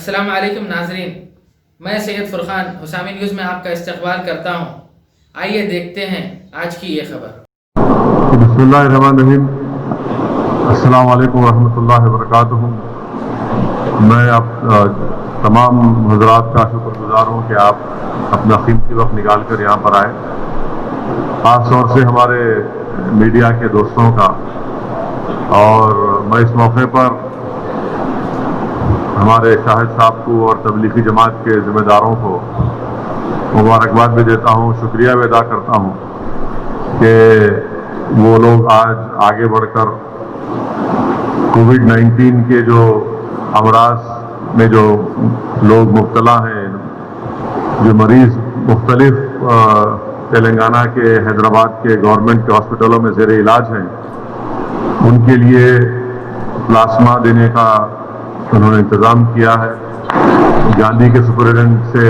अस्सलाम वालेकुम नाजरीन, मैं सैयद फुरकान हुसामी न्यूज़ में आपका इस्तकबाल करता हूँ। आइए देखते हैं आज की ये खबर। बिस्मिल्लाहिर्रहमानिर्रहीम। अस्सलाम वालेकुम रहमतुल्लाहि व बरकातुहू। मैं आप तमाम हज़रात का शुक्रगुज़ार हूँ कि आप अपना कीमती वक्त निकाल कर यहाँ पर आए। ख़ास तौर से हमारे मीडिया के दोस्तों का, और मैं इस मौके पर हमारे शाहिद साहब को और तबलीगी जमात के ज़िम्मेदारों को मुबारकबाद भी देता हूँ, शुक्रिया भी अदा करता हूँ कि वो लोग आज आगे बढ़कर कोविड-19 के जो अमराज में जो लोग मुब्तला हैं, जो मरीज़ मुख्तलिफ तेलंगाना के, हैदराबाद के गवर्नमेंट के हॉस्पिटलों में ज़ेर इलाज हैं, उनके लिए प्लाज्मा देने का उन्होंने इंतज़ाम किया है। गांधी के सुपरिटेंडेंट से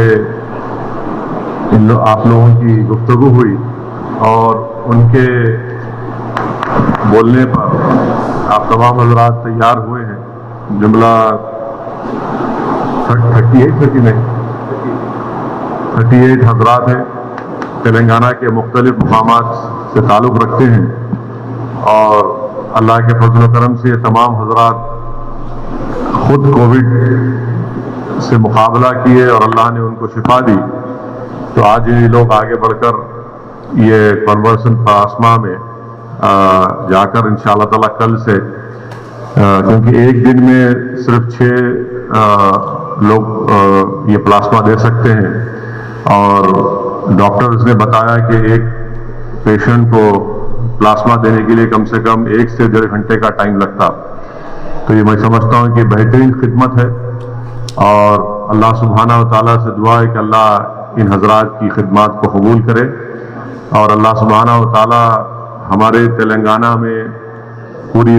आप लोगों की गुफ्तगू हुई और उनके बोलने पर आप तमाम हज़रात तैयार हुए हैं। जुमला 38 हज़रात हैं, तेलंगाना के मुख्तलिफ मुकामात से ताल्लुक़ रखते हैं, और अल्लाह के फजल व करम से ये तमाम हज़रात खुद कोविड से मुकाबला किए और अल्लाह ने उनको शिफा दी। तो आज ये लोग आगे बढ़कर ये कन्वर्सन प्लाज्मा में जाकर इंशाअल्लाह ताला कल से, क्योंकि एक दिन में सिर्फ 6 लोग ये प्लाज्मा दे सकते हैं, और डॉक्टर्स ने बताया कि एक पेशेंट को प्लाज्मा देने के लिए कम से कम 1 से 1.5 घंटे का टाइम लगता। तो ये मैं समझता हूँ कि बेहतरीन खिदमत है, और अल्लाह सुब्हाना व तआला से दुआ है कि अल्लाह इन हज़रात की खिदमत को कबूल करे, और अल्लाह सुब्हाना व तआला हमारे तेलंगाना में, पूरी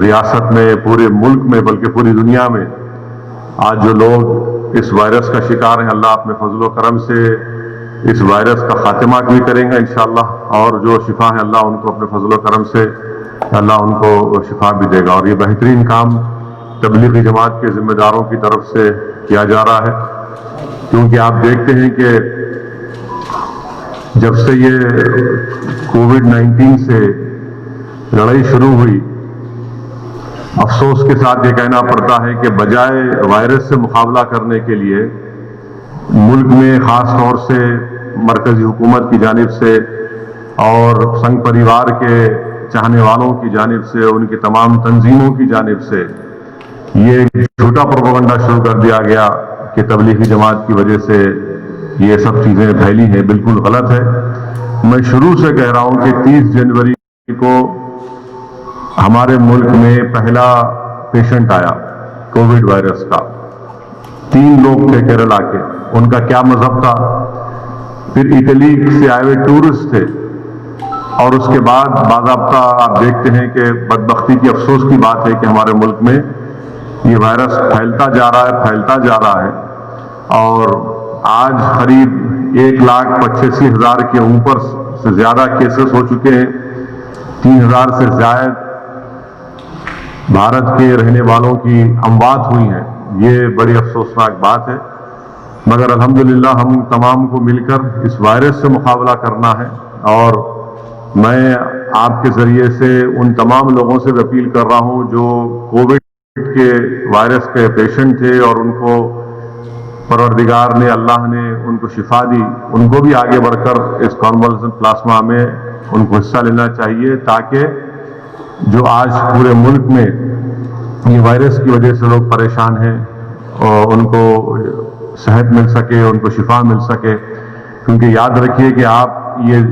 रियासत में, पूरे मुल्क में, बल्कि पूरी दुनिया में आज जो लोग इस वायरस का शिकार हैं, अल्लाह अपने फजल व करम से इस वायरस का खात्मा भी करेंगे इंशाअल्लाह, और जो शिफा है अल्लाह उनको अपने फजल व करम से अल्लाह उनको शिफा भी देगा। और ये बेहतरीन काम तबलीगी जमात के ज़िम्मेदारों की तरफ से किया जा रहा है, क्योंकि आप देखते हैं कि जब से ये कोविड-19 से लड़ाई शुरू हुई, अफसोस के साथ ये कहना पड़ता है कि बजाय वायरस से मुकाबला करने के लिए मुल्क में ख़ास तौर से मरकज़ी हुकूमत की जानिब से और संघ परिवार के चाहने वालों की जानिब से, उनकी तमाम तंजीमों की जानिब से ये झूठा प्रोपेगेंडा शुरू कर दिया गया कि तबलीगी जमात की वजह से ये सब चीज़ें फैली हैं। बिल्कुल गलत है। मैं शुरू से कह रहा हूँ कि 30 जनवरी को हमारे मुल्क में पहला पेशेंट आया कोविड वायरस का। 3 लोग थे केरला के, उनका क्या मजहब था, फिर इटली से आए हुए टूरिस्ट थे, और उसके बाद बाज़ाब्ता आप देखते हैं कि बदबख्ती की, अफसोस की बात है कि हमारे मुल्क में ये वायरस फैलता जा रहा है, और आज करीब 1,85,000 के ऊपर से ज़्यादा केसेस हो चुके हैं। 3,000 से ज़्यादा भारत के रहने वालों की अमवात हुई हैं। ये बड़ी अफसोसनाक बात है, मगर अल्हम्दुलिल्लाह हम तमाम को मिलकर इस वायरस से मुकाबला करना है। और मैं आपके ज़रिए से उन तमाम लोगों से भी अपील कर रहा हूँ जो कोविड के वायरस के पेशेंट थे और उनको परवरदिगार ने, अल्लाह ने उनको शिफा दी, उनको भी आगे बढ़कर इस कन्वल्सन प्लाज्मा में उनको हिस्सा लेना चाहिए, ताकि जो आज पूरे मुल्क में ये वायरस की वजह से लोग परेशान हैं और उनको सेहत मिल सके, उनको शिफा मिल सके। क्योंकि याद रखिए कि आप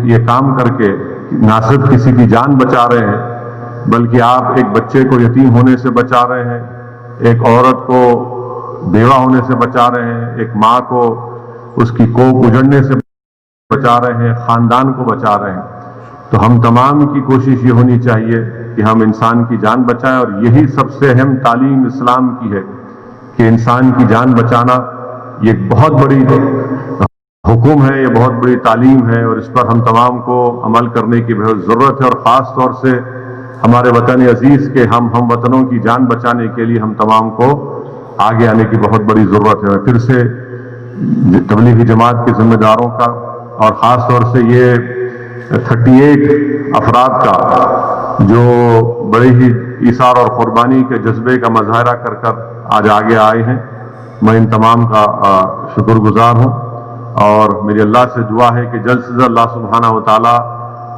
ये काम करके ना सिर्फ किसी की जान बचा रहे हैं, बल्कि आप एक बच्चे को यतीम होने से बचा रहे हैं, एक औरत को बेवा होने से बचा रहे हैं, एक माँ को उसकी कोख उजड़ने से बचा रहे हैं, ख़ानदान को बचा रहे हैं। तो हम तमाम की कोशिश ये होनी चाहिए कि हम इंसान की जान बचाएं, और यही सबसे अहम तालीम इस्लाम की है कि इंसान की जान बचाना ये बहुत बड़ी हुक्म है, ये बहुत बड़ी तालीम है, और इस पर हम तमाम को अमल करने की बहुत ज़रूरत है। और ख़ास तौर से हमारे वतन अजीज़ के हम वतनों की जान बचाने के लिए हम तमाम को आगे आने की बहुत बड़ी जरूरत है। फिर से तबलीगी जमात के जिम्मेदारों का और ख़ास तौर से ये 38 अफराद का जो बड़े ही ईसार और कुर्बानी के जज्बे का मज़ाहरा कर कर आज आगे आए हैं, मैं इन तमाम का शुक्रगुजार हूँ और मेरी अल्लाह से दुआ है कि जल्द से जल्द अल्लाह सुब्हानहू व तआला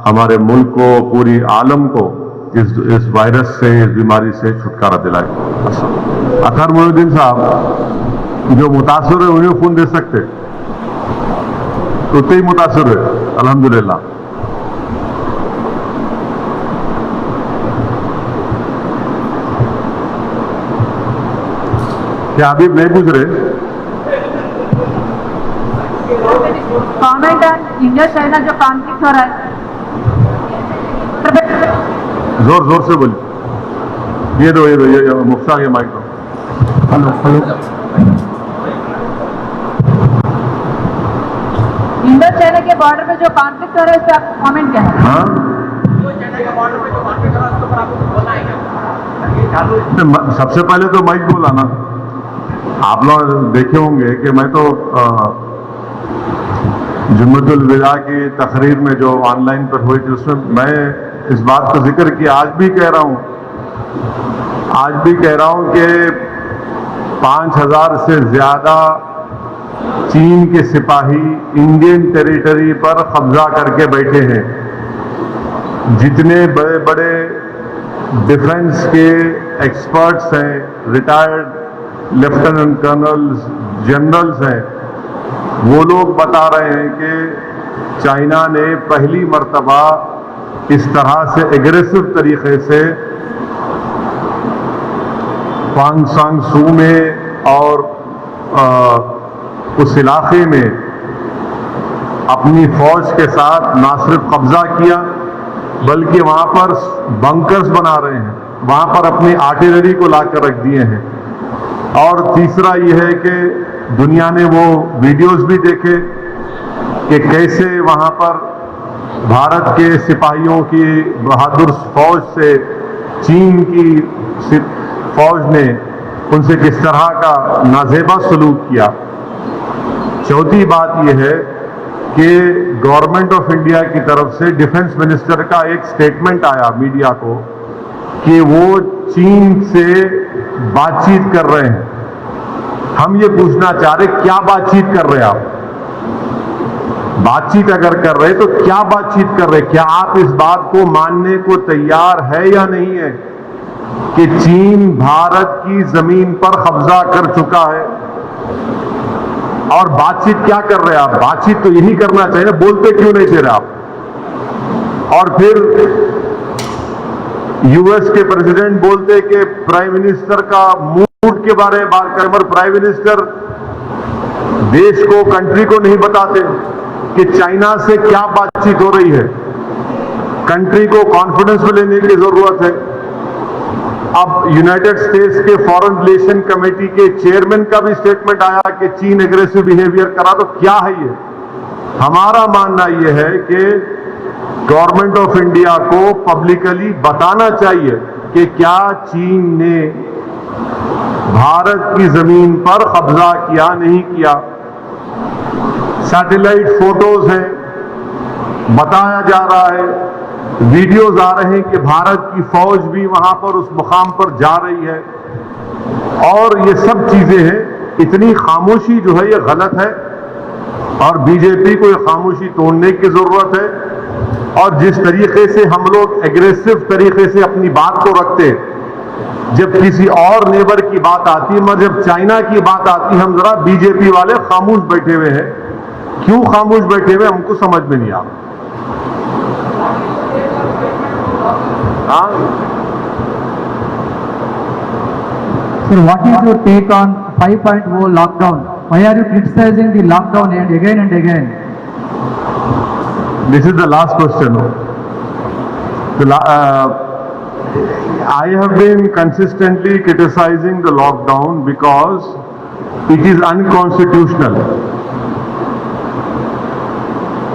हमारे मुल्क को, पूरी आलम को इस वायरस से, इस बीमारी से छुटकारा दिलाए। अतहर मोइनुद्दीन साहब जो मुतासर है उन्हें खून दे सकते, उतने ही मुतासर है अल्हम्दुलिल्लाह। क्या अभी नहीं पूछ रहे? कमेंट इंडिया चाइना जो कॉन्फ्लिक्ट हो रहा है, जोर जोर से बोलिए। ये दो ये मुफ्ता ये माइक दो। Hello hello. इंडिया चाइना के बॉर्डर पे जो कॉन्फ्लिक्ट हो रहा है इस पे आप कमेंट क्या है? हाँ, सबसे पहले तो माइक बोला ना, आप लोग देखे होंगे कि मैं तो जुम्मतुल विदा की तकरीर में जो ऑनलाइन पर हुई थी उसमें मैं इस बात का जिक्र किया, आज भी कह रहा हूं कि 5000 से ज्यादा चीन के सिपाही इंडियन टेरिटरी पर कब्जा करके बैठे हैं। जितने बड़े बड़े डिफेंस के एक्सपर्ट्स हैं, रिटायर्ड लेफ्टिनेंट कर्नल्स, जनरल्स हैं, वो लोग बता रहे हैं कि चाइना ने पहली मर्तबा इस तरह से एग्रेसिव तरीके से क्वांगसांग सू में और उस इलाके में अपनी फौज के साथ ना सिर्फ कब्जा किया बल्कि वहां पर बंकर्स बना रहे हैं, वहां पर अपनी आर्टिलरी को लाकर रख दिए हैं। और तीसरा यह है कि दुनिया ने वो वीडियोस भी देखे कि कैसे वहां पर भारत के सिपाहियों की बहादुर फौज से चीन की फौज ने उनसे किस तरह का नाजेबा सलूक किया। चौथी बात यह है कि गवर्नमेंट ऑफ इंडिया की तरफ से डिफेंस मिनिस्टर का एक स्टेटमेंट आया मीडिया को कि वो चीन से बातचीत कर रहे हैं। हम ये पूछना चाह रहे क्या बातचीत कर रहे आप? बातचीत अगर कर रहे तो क्या बातचीत कर रहे? क्या आप इस बात को मानने को तैयार है या नहीं है कि चीन भारत की जमीन पर कब्जा कर चुका है? और बातचीत क्या कर रहे हैं आप? बातचीत तो यही करना चाहिए, बोलते क्यों नहीं थे आप? और फिर यूएस के प्रेसिडेंट बोलते कि प्राइम मिनिस्टर का मूड के बारे में बात करें, पर प्राइम मिनिस्टर देश को, कंट्री को नहीं बताते कि चाइना से क्या बातचीत हो रही है। कंट्री को कॉन्फिडेंस में लेने की जरूरत है। अब यूनाइटेड स्टेट्स के फॉरेन रिलेशन कमेटी के चेयरमैन का भी स्टेटमेंट आया कि चीन एग्रेसिव बिहेवियर करा, तो क्या है ये? हमारा मानना यह है कि गवर्नमेंट ऑफ इंडिया को पब्लिकली बताना चाहिए कि क्या चीन ने भारत की जमीन पर कब्जा किया, नहीं किया। सैटेलाइट फोटोज हैं, बताया जा रहा है, वीडियोज आ रहे हैं कि भारत की फौज भी वहां पर उस मुकाम पर जा रही है। और ये सब चीजें हैं। इतनी खामोशी जो है ये गलत है और बीजेपी को ये खामोशी तोड़ने की जरूरत है। और जिस तरीके से हम लोग एग्रेसिव तरीके से अपनी बात को रखते हैं जब किसी और नेबर की बात आती है, मगर जब चाइना की बात आती है हम जरा बीजेपी वाले खामोश बैठे हुए हैं। क्यों खामोश बैठे हुए हमको समझ में नहीं आ रहा। Sir, what is your take on 5.0 lockdown? Why are you criticizing the lockdown and again? This is the last question. I have been consistently criticizing the lockdown because it is unconstitutional.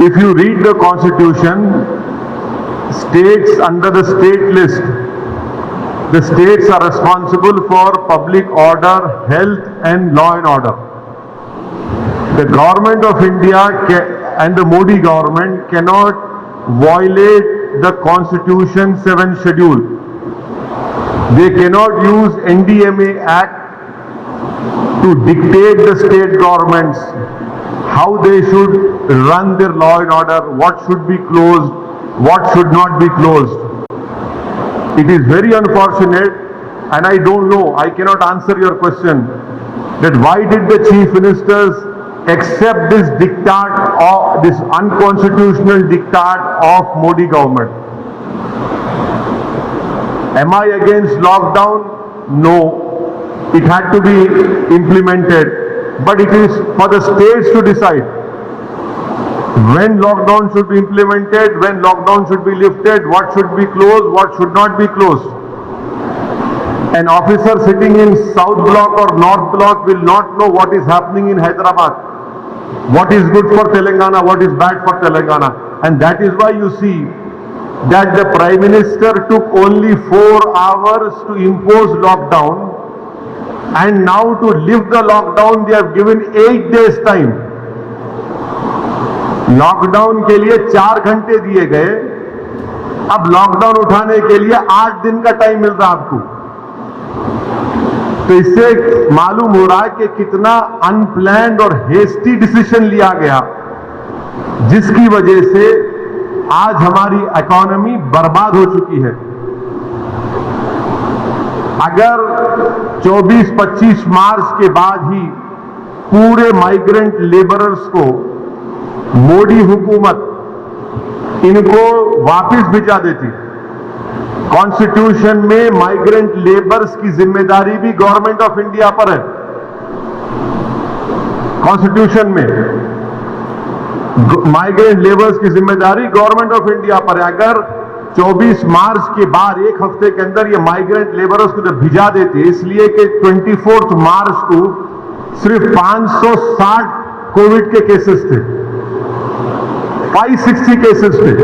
If you read the constitution, states under the state list the states are responsible for public order, health and law and order. The government of India and the Modi government cannot violate the Constitution 7th schedule. They cannot use NDMA Act to dictate the state governments how they should run their law and order, what should be closed, what should not be closed. It is very unfortunate, and I don't know, I cannot answer your question, that why did the chief ministers accept this diktat, or this unconstitutional diktat of Modi government? Am I against lockdown? No. It had to be implemented, but it is for the states to decide when lockdown should be implemented, when lockdown should be lifted, what should be closed, what should not be closed. An officer sitting in South Block or North Block will not know what is happening in Hyderabad, what is good for Telangana, what is bad for Telangana. And that is why you see that the Prime Minister took only 4 hours to impose lockdown, and now to lift the lockdown they have given 8 days time. Lockdown के लिए 4 घंटे दिए गए, अब lockdown उठाने के लिए 8 दिन का टाइम मिल रहा आपको। तो इससे मालूम हो रहा है कि कितना अनप्लैन्ड और हेस्टी डिसीजन लिया गया, जिसकी वजह से आज हमारी इकोनॉमी बर्बाद हो चुकी है। अगर 24-25 मार्च के बाद ही पूरे माइग्रेंट लेबरर्स को मोदी हुकूमत इनको वापस भिजा देती, कॉन्स्टिट्यूशन में माइग्रेंट लेबर्स की जिम्मेदारी भी गवर्नमेंट ऑफ इंडिया पर है। कॉन्स्टिट्यूशन में माइग्रेंट लेबर्स की जिम्मेदारी गवर्नमेंट ऑफ इंडिया पर है। अगर 24 मार्च के बाद 1 हफ्ते के अंदर ये माइग्रेंट लेबर्स को जब भिजा देते, इसलिए कि 24 मार्च को सिर्फ 560 कोविड के केसेस थे, 560 केसेस थे,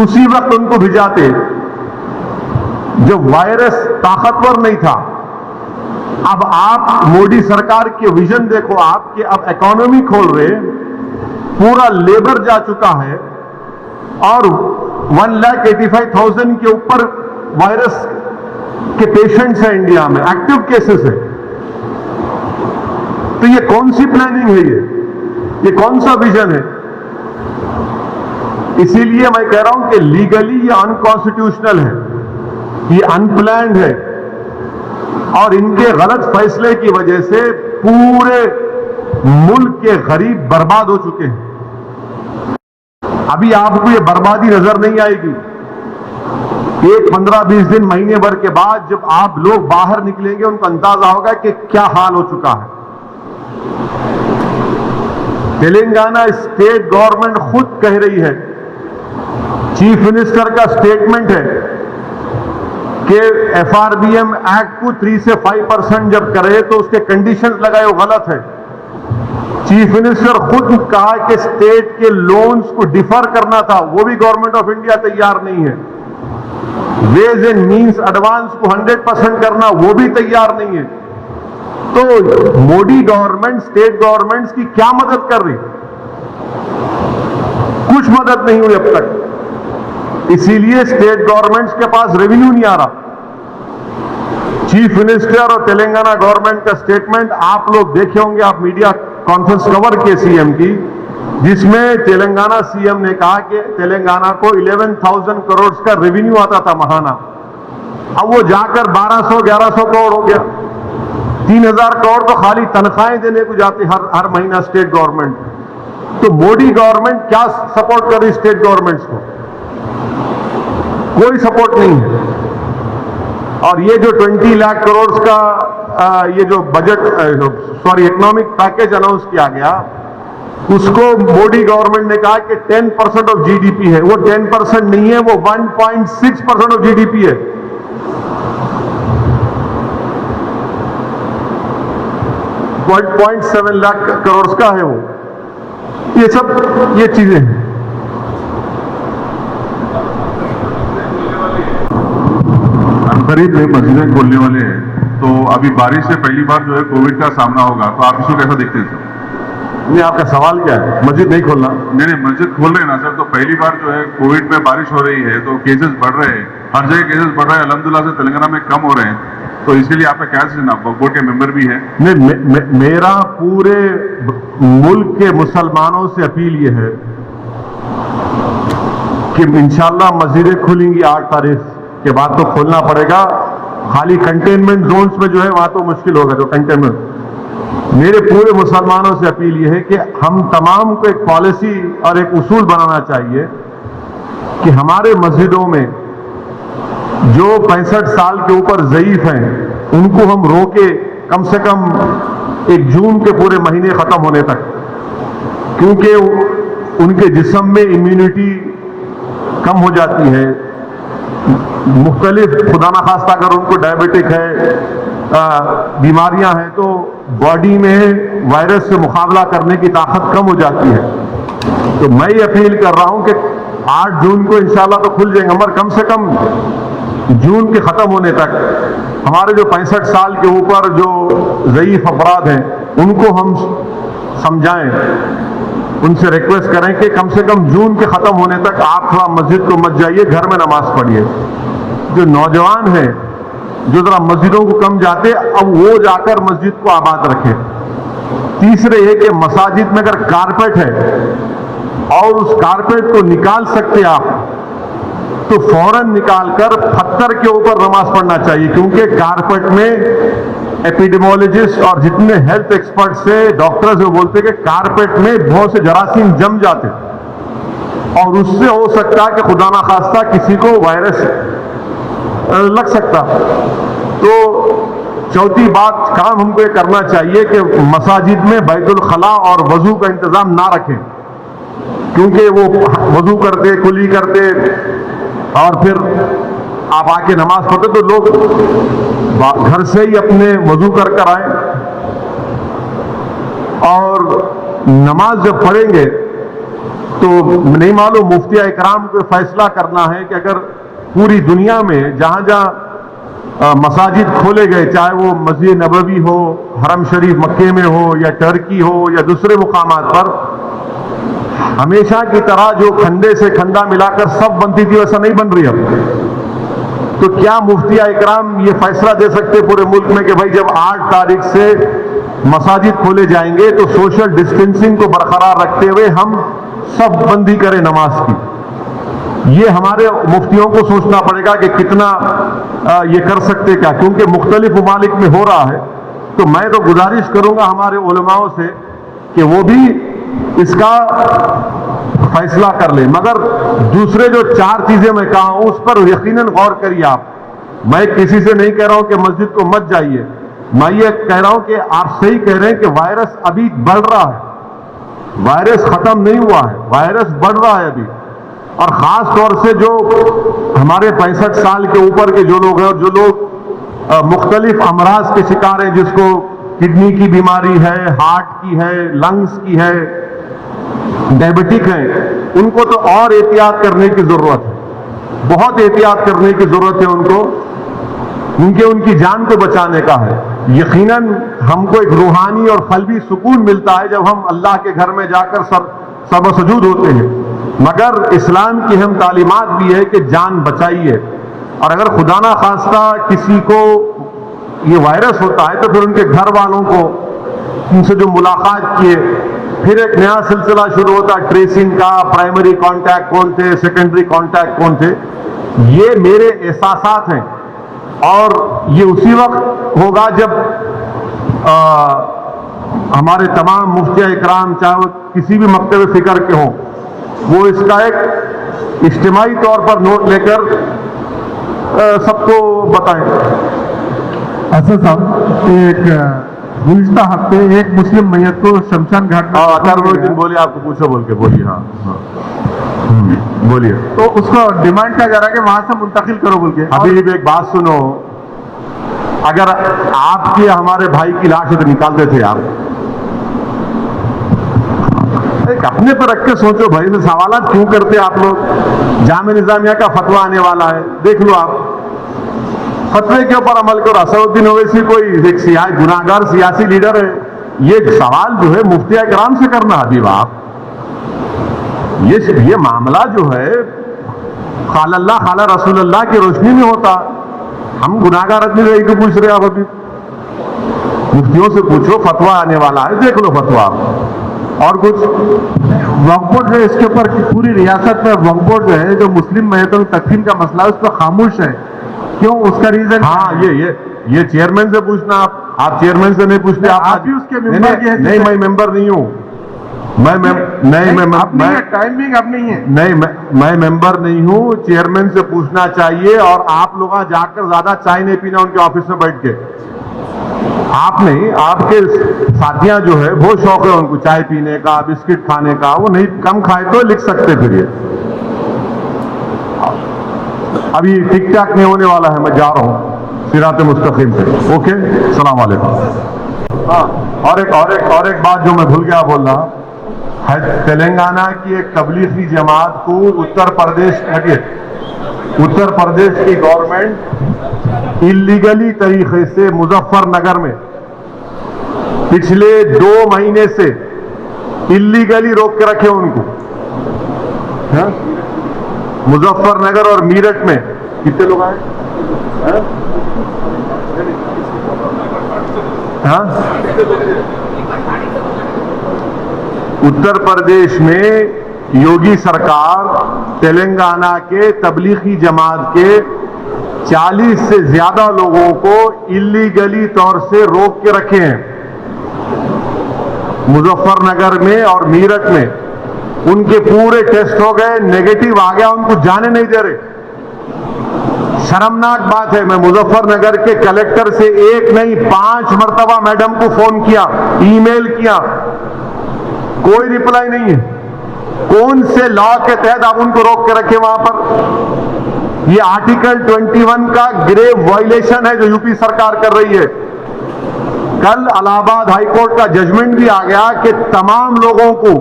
उसी वक्त उनको भिजाते जब वायरस ताकतवर नहीं था। अब आप मोदी सरकार के विजन देखो आप कि अब इकोनॉमी खोल रहे, पूरा लेबर जा चुका है और 1,85,000 के ऊपर वायरस के पेशेंट्स हैं इंडिया में, एक्टिव केसेस है। तो ये कौन सी प्लानिंग है, ये कौन सा विजन है? इसीलिए मैं कह रहा हूं कि लीगली ये अनकॉन्स्टिट्यूशनल है, ये अनप्लैन्ड है और इनके गलत फैसले की वजह से पूरे मुल्क के गरीब बर्बाद हो चुके हैं। अभी आपको ये बर्बादी नजर नहीं आएगी, 15-20 दिन, महीने भर के बाद जब आप लोग बाहर निकलेंगे उनको अंदाजा होगा कि क्या हाल हो चुका है। तेलंगाना स्टेट गवर्नमेंट खुद कह रही है, चीफ मिनिस्टर का स्टेटमेंट है कि FRBM एक्ट को 3 से 5% जब करे तो उसके कंडीशंस लगाए वो गलत है। चीफ मिनिस्टर खुद कहा कि स्टेट के लोन्स को डिफर करना था, वो भी गवर्नमेंट ऑफ इंडिया तैयार नहीं है। वेज एंड मींस एडवांस को 100% करना, वो भी तैयार नहीं है। तो मोदी गवर्नमेंट स्टेट गवर्नमेंट्स की क्या मदद कर रही? कुछ मदद नहीं हुई अब तक। इसीलिए स्टेट गवर्नमेंट्स के पास रेवेन्यू नहीं आ रहा। चीफ मिनिस्टर और तेलंगाना गवर्नमेंट का स्टेटमेंट आप लोग देखे होंगे, आप मीडिया कॉन्फ्रेंस कवर के सीएम की, जिसमें तेलंगाना सीएम ने कहा कि तेलंगाना को 11,000 करोड़ का रेवेन्यू आता था महाना, अब वो जाकर 1200-1100 करोड़ हो गया। 3,000 करोड़ तो खाली तनख्वाहें देने को जाती हर महीना स्टेट गवर्नमेंट। तो मोदी गवर्नमेंट क्या सपोर्ट कर रही स्टेट गवर्नमेंट्स को? कोई सपोर्ट नहीं है। और ये जो 20 लाख करोड़ का ये जो बजट इकोनॉमिक पैकेज अनाउंस किया गया, उसको मोदी गवर्नमेंट ने कहा कि 10% ऑफ जीडीपी है। वो 10% नहीं है, वो 1.6% ऑफ जीडीपी है। $1.7 लाख करोड़ का है वो। ये चीजें हैं। करीब में मस्जिदें खोलने वाले हैं, तो अभी बारिश से पहली बार जो है कोविड का सामना होगा, तो आप इसको कैसा देखते हैं सर? नहीं, आपका सवाल क्या है? मस्जिद नहीं खोलना? नहीं, मस्जिद खोल रहे हैं ना सर, तो पहली बार जो है कोविड में बारिश हो रही है, तो केसेस बढ़ रहे हैं, हर जगह केसेस बढ़ रहे हैं, अल्हम्दुलिल्लाह से तेलंगाना में कम हो रहे हैं, तो इसके लिए आपका क्या सजेशन? आप बोर्ड के मेंबर भी हैं। नहीं, मेरा पूरे मुल्क के मुसलमानों से अपील ये है कि इंशाल्लाह मस्जिदें खुलेंगी 8 तारीख के बाद, तो खोलना पड़ेगा। खाली कंटेनमेंट जोन्स में जो है वहां तो मुश्किल होगा, जो कंटेनमेंट। मेरे पूरे मुसलमानों से अपील ये है कि हम तमाम को एक पॉलिसी और एक उसूल बनाना चाहिए कि हमारे मस्जिदों में जो 65 साल के ऊपर ज़ईफ हैं उनको हम रोके कम से कम 1 जून के पूरे महीने ख़त्म होने तक, क्योंकि उनके जिस्म में इम्यूनिटी कम हो जाती है। मुख्तलिफ खुदा न खास्ता अगर उनको डायबिटिक है, बीमारियां हैं, तो बॉडी में वायरस से मुकाबला करने की ताकत कम हो जाती है। तो मैं ये अपील कर रहा हूं कि 8 जून को इंशाल्लाह तो खुल जाएंगे, मगर कम से कम जून के ख़त्म होने तक हमारे जो 65 साल के ऊपर जो ज़ईफ अफराद हैं उनको हम समझाएं, उनसे रिक्वेस्ट करें कि कम से कम जून के ख़त्म होने तक आप थोड़ा मस्जिद को मत जाइए, घर में नमाज पढ़िए। जो नौजवान हैं जो जरा मस्जिदों को कम जाते, अब वो जाकर मस्जिद को आबाद रखें। तीसरे ये कि मसाजिद में अगर कारपेट है और उस कारपेट को निकाल सकते आप, तो फौरन निकालकर पत्थर के ऊपर नमाज पढ़ना चाहिए, क्योंकि कारपेट में एपिडेमोलॉजिस्ट और जितने हेल्थ एक्सपर्ट से डॉक्टर्स वो बोलते हैं कि कारपेट में बहुत से जरासीम जम जाते और उससे हो सकता है कि खुदा ना खास्ता किसी को वायरस लग सकता। तो चौथी बात काम हमको ये करना चाहिए कि मसाजिद में बैतुल खला और वजू का इंतजाम ना रखें, क्योंकि वो वजू करते, कुली करते और फिर आप आके नमाज पढ़ते, तो लोग घर से ही अपने वजू कर आए और नमाज जब पढ़ेंगे तो नहीं मालूम मुफ्तिया इकराम को फैसला करना है कि अगर पूरी दुनिया में जहां जहां मसाजिद खोले गए, चाहे वो मस्जिद नबवी हो, हरम शरीफ मक्के में हो, या टर्की हो, या दूसरे मुकामात पर, हमेशा की तरह जो खंडे से खंडा मिलाकर सब बनती थी वैसा नहीं बन रही अब। तो क्या मुफ्तिया इकराम ये फैसला दे सकते पूरे मुल्क में कि भाई जब 8 तारीख से मसाजिद खोले जाएंगे तो सोशल डिस्टेंसिंग को बरकरार रखते हुए हम सब बंदी करें नमाज की? ये हमारे मुफ्तियों को सोचना पड़ेगा कि कितना ये कर सकते क्या, क्योंकि मुख्तलिफ ममालिक में हो रहा है। तो मैं तो गुजारिश करूंगा हमारे उलमाओं से कि वो भी इसका फैसला कर ले, मगर दूसरे जो 4 चीजें मैं कहा हूं उस पर यकीनन गौर करिए आप। मैं किसी से नहीं कह रहा हूं कि मस्जिद को मत जाइए, मैं ये कह रहा हूं कि आप सही कह रहे हैं कि वायरस अभी बढ़ रहा है, वायरस खत्म नहीं हुआ है, वायरस बढ़ रहा है अभी। और खास तौर से जो हमारे 65 साल के ऊपर के जो लोग हैं और जो लोग मुख्तलिफ अमराज के शिकार हैं, जिसको किडनी की बीमारी है, हार्ट की है, लंग्स की है, डायबिटिक है, उनको तो और एहतियात करने की जरूरत है, बहुत एहतियात करने की जरूरत है उनको, क्योंकि उनकी जान को बचाने का है। यकीनन हमको एक रूहानी और क़ल्बी सुकून मिलता है जब हम अल्लाह के घर में जाकर सर्वसजूद होते हैं, मगर इस्लाम की हम तालीमात भी है कि जान बचाइए। और अगर खुदा ना खास्ता किसी को ये वायरस होता है तो फिर उनके घर वालों को उनसे जो मुलाकात किए, फिर एक नया सिलसिला शुरू होता है ट्रेसिंग का, प्राइमरी कांटेक्ट कौन थे, सेकेंडरी कांटेक्ट कौन थे। ये मेरे एहसासात हैं और ये उसी वक्त होगा जब हमारे तमाम मुफ्तिया इकराम, चाहे वो किसी भी मकतब फिक्र के हों, वो इसका एक इज्तिमाई तौर पर नोट लेकर सबको बताएं। असद साहब, एक गुज़िश्ता हफ्ते एक मुस्लिम मैयत को शमशान घाट में अतारुद्दीन बोलिए, आपको पूछो बोल के बोलिए। हाँ बोलिए। तो उसको डिमांड किया जा रहा है कि वहां से मुंतकिल करो बोल के। अभी एक बात सुनो, अगर आपके हमारे भाई की लाश तो निकालते थे आप, एक अपने पर रख के सोचो भाई, से सवालात क्यों करते आप लोग? जामे निजामिया का फतवा आने वाला है, देख लो आप। फतवे के ऊपर अमल करो। असदुद्दीन ओवैसी कोई एक गुनाहगार सियासी लीडर है, ये सवाल जो है मुफ्ती इकराम से करना हबीब आप। ये मामला जो है खाला अल्लाह खाला रसूलुल्लाह की रोशनी में होता। हम गुनाहगार आदमी रही को पूछ रहे आप अभी? मुफ्तियों से पूछो, फतवा आने वाला है, देख लो फतवा। और कुछ वक्फ बोर्ड जो है इसके ऊपर पूरी रियासत में वक्फ बोर्ड जो है जो मुस्लिम महतों तकसीम का मसला है उस पर खामोश है, क्यों? उसका रीजन? हाँ, ये चेयरमैन से पूछना आप चेयरमैन से नहीं पूछते। आप भी उसके मेंबर के हैं? नहीं, मैं मेंबर नहीं हूँ। टाइमिंग अब नहीं है। नहीं, मैं मेंबर नहीं हूँ। चेयरमैन से पूछना चाहिए, और आप लोग जाकर ज्यादा चाय नहीं पीना उनके ऑफिस में बैठ के। आप नहीं, आपके साथियां जो है बहुत शौक है उनको चाय पीने का, बिस्किट खाने का, वो नहीं कम खाए तो लिख सकते। फिर ये अभी टिक टाक नहीं होने वाला है, मैं जा रहा हूँ सिराते मुस्तकीम पे। ओके, सलाम वालेकुम। हाँ, और एक बात जो मैं भूल गया बोलना है, तेलंगाना की एक तबलीगी जमात को उत्तर प्रदेश की गवर्नमेंट इलीगली तरीके से मुजफ्फरनगर में पिछले 2 महीने से इलीगली रोक के रखे उनको। मुजफ्फरनगर और मीरठ में कितने लोग आए? उत्तर प्रदेश में योगी सरकार तेलंगाना के तबलीगी जमात के 40 से ज्यादा लोगों को इलीगली तौर से रोक के रखे हैं मुजफ्फरनगर में और मीरठ में। उनके पूरे टेस्ट हो गए, नेगेटिव आ गया, उनको जाने नहीं दे रहे। शर्मनाक बात है। मैं मुजफ्फरनगर के कलेक्टर से 1 नहीं 5 मर्तबा मैडम को फोन किया, ईमेल किया, कोई रिप्लाई नहीं है। कौन से लॉ के तहत आप उनको रोक के रखे वहां पर? ये आर्टिकल 21 का ग्रेव वायलेशन है जो यूपी सरकार कर रही है। कल इलाहाबाद हाईकोर्ट का जजमेंट भी आ गया कि तमाम लोगों को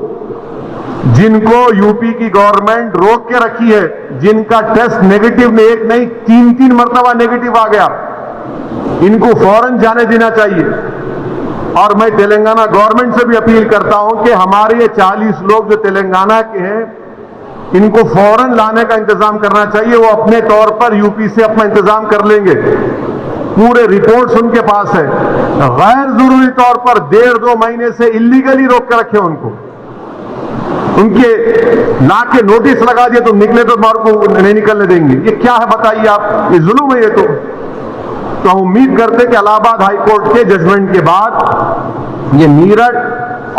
जिनको यूपी की गवर्नमेंट रोक के रखी है, जिनका टेस्ट नेगेटिव में 1 नहीं 3 मर्तबा नेगेटिव आ गया, इनको फौरन जाने देना चाहिए। और मैं तेलंगाना गवर्नमेंट से भी अपील करता हूं कि हमारे ये 40 लोग जो तेलंगाना के हैं, इनको फौरन लाने का इंतजाम करना चाहिए। वो अपने तौर पर यूपी से अपना इंतजाम कर लेंगे। पूरे रिपोर्ट्स उनके पास है। गैर जरूरी तौर पर 1.5-2 महीने से इलीगली रोक के रखे उनको। उनके ला के नोटिस लगा दिए, तुम निकले तो मार को नहीं निकलने देंगे। ये क्या है बताइए आप? ये जुल्म है ये तो हम उम्मीद करते कि इलाहाबाद हाईकोर्ट के जजमेंट के बाद ये मीरठ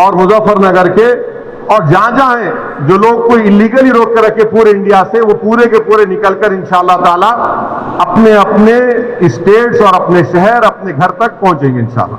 और मुजफ्फरनगर के और जहां हैं जो लोग कोई इलीगली रोक कर रखे पूरे इंडिया से, वो पूरे के पूरे निकलकर इंशाअल्लाह ताला अपने अपने स्टेट्स और अपने शहर अपने घर तक पहुंचेंगे इंशाअल्लाह।